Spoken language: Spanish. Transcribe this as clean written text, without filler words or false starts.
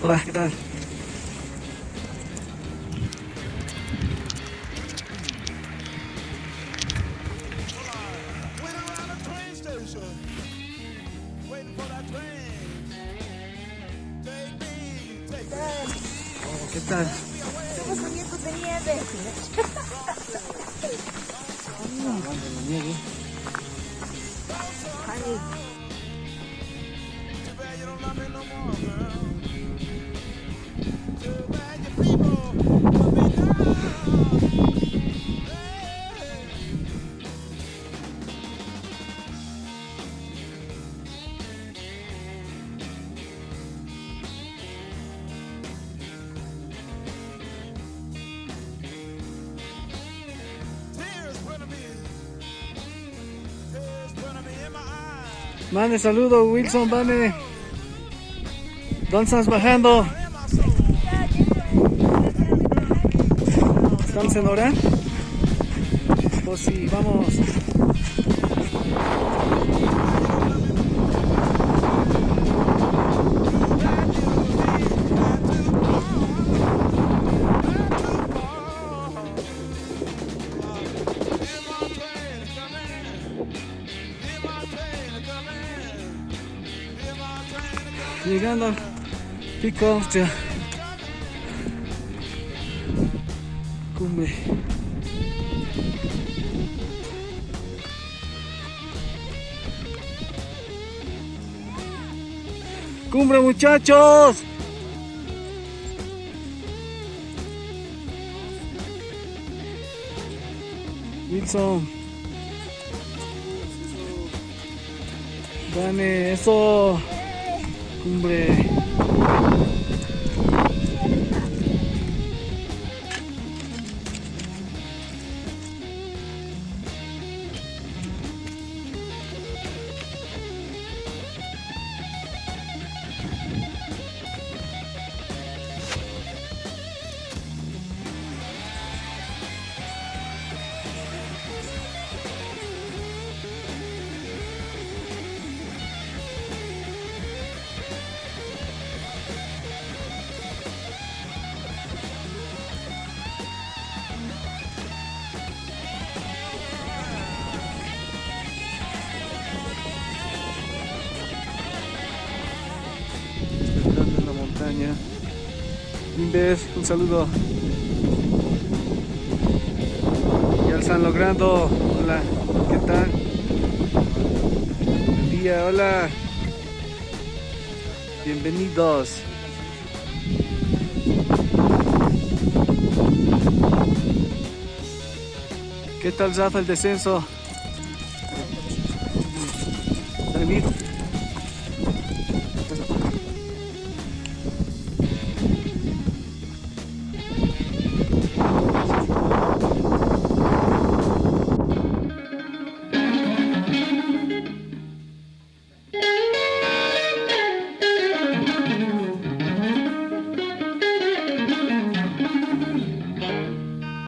Hola, ¿qué tal? Went around the train station, waiting for that train. Take me, take me, Oh, ¿qué tal? take me away. Somos amigos de nieve. Aguante la nieve. Honey, Too bad you don't love me no more, girl. Too bad your people put me down. Hey. Tears running me, tears running me in my eyes. Mande saludo, Wilson, Vane. ¿Dónde estás bajando? In my soul. ¿Estamos en hora? Pues sí, vamos. Llegando al pico de cumbre. ¡Cumbre, muchachos! Wilson. Dane, eso. Cumbre. Esperando en la montaña. Inves, un saludo. Ya lo están logrando. Hola, ¿qué tal? Buen día, hola. Bienvenidos. ¿Qué tal, Zafa, el descenso? David.